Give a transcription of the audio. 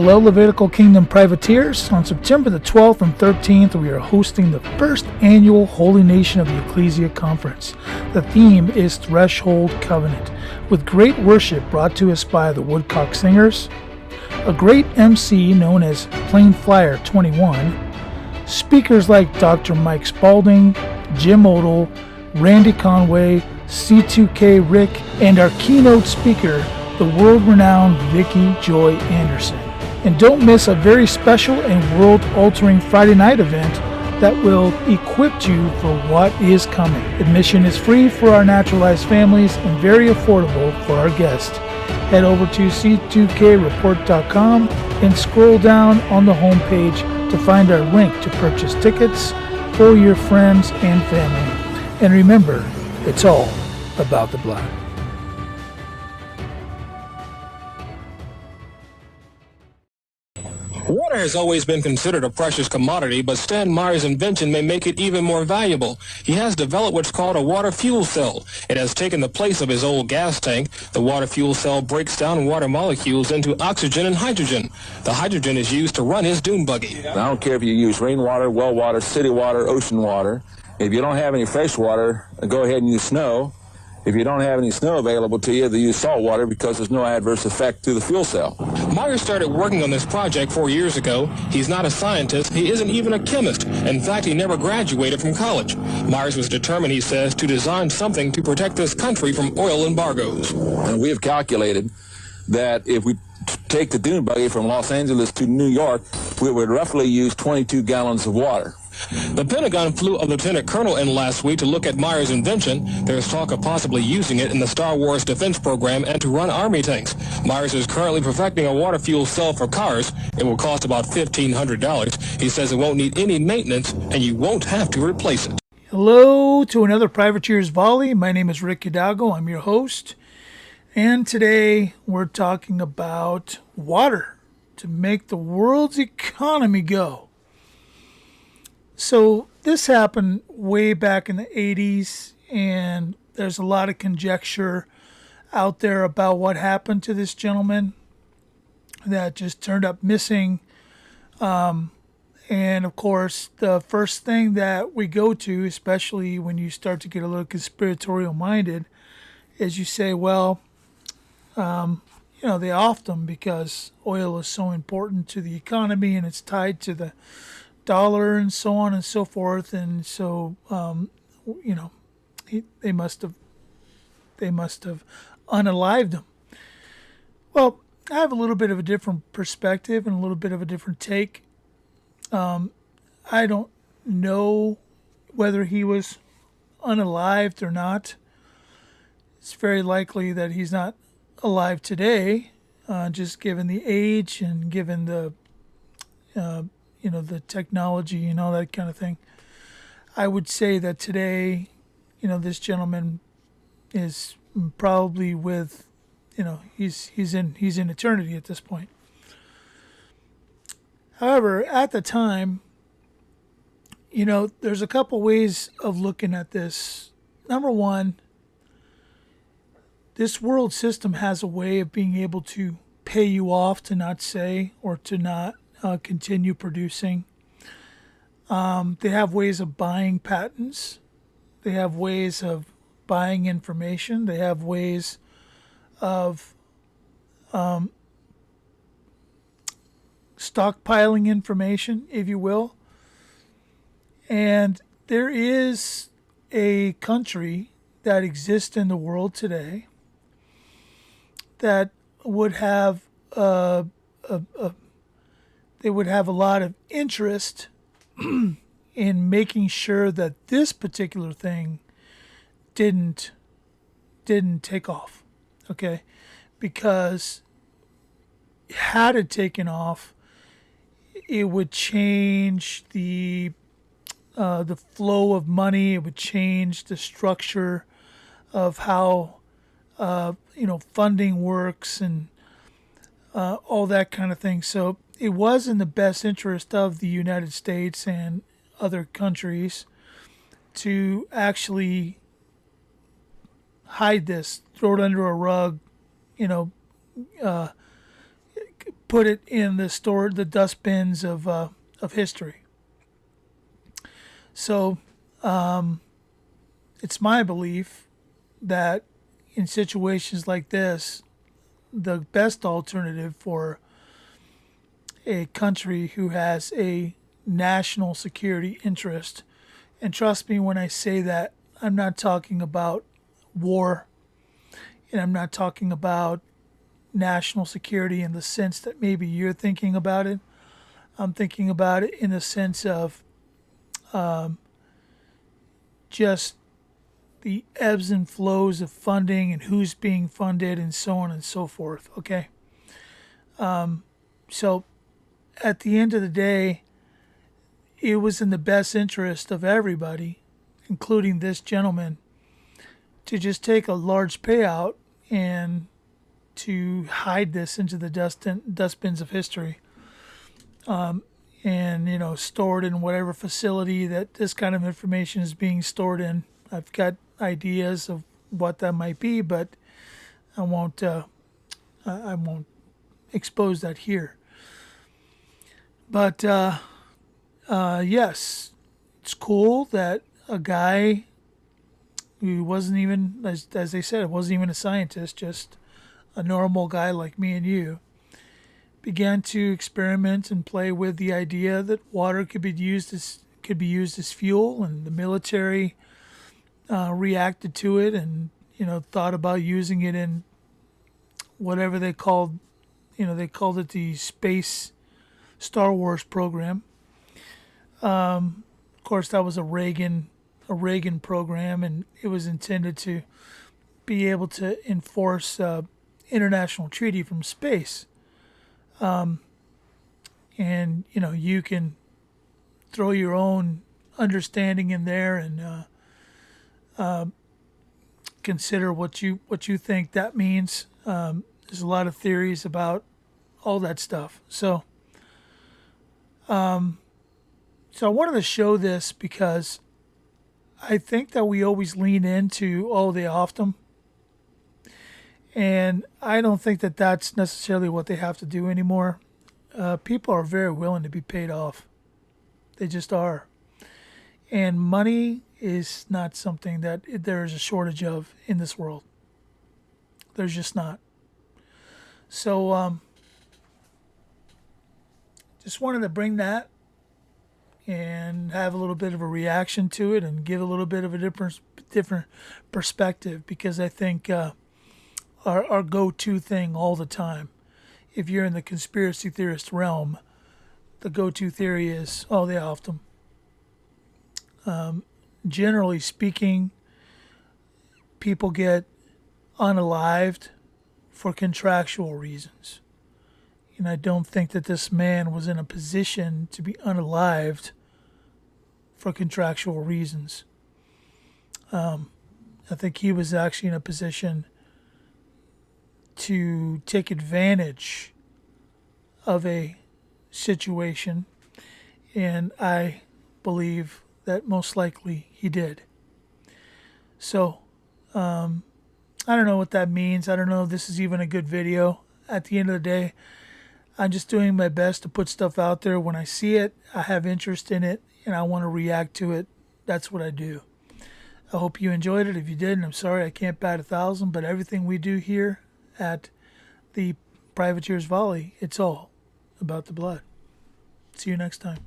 Hello, Levitical Kingdom privateers. On September the 12th and 13th, we are hosting the first annual Holy Nation of the Ecclesia Conference. The theme is Threshold Covenant, with great worship brought to us by the Woodcock Singers, a great MC known as Plain Flyer 21, speakers like Dr. Mike Spalding, Jim Odell, Randy Conway, C2K Rick, and our keynote speaker, the world-renowned Vicky Joy Anderson. And don't miss a very special and world-altering Friday night event that will equip you for what is coming. Admission is free for our naturalized families and very affordable for our guests. Head over to c2kreport.com and scroll down on the homepage to find our link to purchase tickets for your friends and family. And remember, it's all about the blood. Water has always been considered a precious commodity, but Stan Meyer's invention may make it even more valuable. He has developed what's called a water fuel cell. It has taken the place of his old gas tank. The water fuel cell breaks down water molecules into oxygen and hydrogen. The hydrogen is used to run his dune buggy. I don't care if you use rainwater, well water, city water, ocean water. If you don't have any fresh water, go ahead and use snow. If you don't have any snow available to you, they use salt water because there's no adverse effect to the fuel cell. Meyer started working on this project 4 years ago. He's not a scientist. He isn't even a chemist. In fact, he never graduated from college. Myers was determined, he says, to design something to protect this country from oil embargoes. And we have calculated that if we take the dune buggy from Los Angeles to New York, we would roughly use 22 gallons of water. The Pentagon flew a lieutenant colonel in last week to look at Meyer's invention. There's talk of possibly using it in the Star Wars defense program and to run army tanks. Myers is currently perfecting a water fuel cell for cars. It will cost about $1,500. He says it won't need any maintenance and you won't have to replace it. Hello to another Privateers Volley. My name is Rick Hidalgo. I'm your host. And today we're talking about water to make the world's economy go. So this happened way back in the 80s, and there's a lot of conjecture out there about what happened to this gentleman that just turned up missing. And of course, the first thing that we go to, especially when you start to get a little conspiratorial minded, is you say, well, they offed him because oil is so important to the economy and it's tied to the dollar and so on and so forth, and so they must have unalived him. Well, I have a little bit of a different perspective and a little bit of a different take. I don't know whether he was unalived or not. It's very likely that he's not alive today, just given the age and given the the technology and all that kind of thing. I would say that today, this gentleman is probably with, he's in eternity at this point. However, at the time, there's a couple ways of looking at this. Number one, this world system has a way of being able to pay you off to not say or to not continue producing. They have ways of buying patents. They have ways of buying information. They have ways of stockpiling information, if you will. And there is a country that exists in the world today that would have they would have a lot of interest in making sure that this particular thing didn't take off, okay? Because had it taken off, it would change the flow of money. It would change the structure of how funding works and all that kind of thing. So it was in the best interest of the United States and other countries to actually hide this, throw it under a rug, put it in the dustbins of history. So it's my belief that in situations like this, the best alternative for a country who has a national security interest, and trust me when I say that, I'm not talking about war, and I'm not talking about national security in the sense that maybe you're thinking about it. I'm thinking about it in the sense of just the ebbs and flows of funding and who's being funded and so on and so forth. Okay. So at the end of the day, it was in the best interest of everybody, including this gentleman, to just take a large payout and to hide this into the dustbins of history, and store it in whatever facility that this kind of information is being stored in. I've got ideas of what that might be, but I won't expose that here. But yes, it's cool that a guy who wasn't even, as they said, wasn't even a scientist, just a normal guy like me and you, began to experiment and play with the idea that water could be used as fuel, and the military reacted to it, and thought about using it in whatever they called it the space Star Wars program. Of course, that was a Reagan program, and it was intended to be able to enforce international treaty from space. And you can throw your own understanding in there and consider what you think that means. There's a lot of theories about all that stuff. So I wanted to show this because I think that we always lean into, oh, they offed them. And I don't think that that's necessarily what they have to do anymore. People are very willing to be paid off. They just are. And money is not something that there is a shortage of in this world. There's just not. So just wanted to bring that and have a little bit of a reaction to it and give a little bit of a different perspective, because I think our go-to thing all the time, if you're in the conspiracy theorist realm, the go-to theory is, oh, they offed them. Generally speaking, people get unalived for contractual reasons. And I don't think that this man was in a position to be unalived for contractual reasons. I think he was actually in a position to take advantage of a situation, and I believe that most likely he did. So I don't know what that means. I don't know if this is even a good video. At the end of the day, I'm just doing my best to put stuff out there. When I see it, I have interest in it, and I want to react to it. That's what I do. I hope you enjoyed it. If you did, and I'm sorry I can't bat 1,000, but everything we do here at the Privateers Volley, it's all about the blood. See you next time.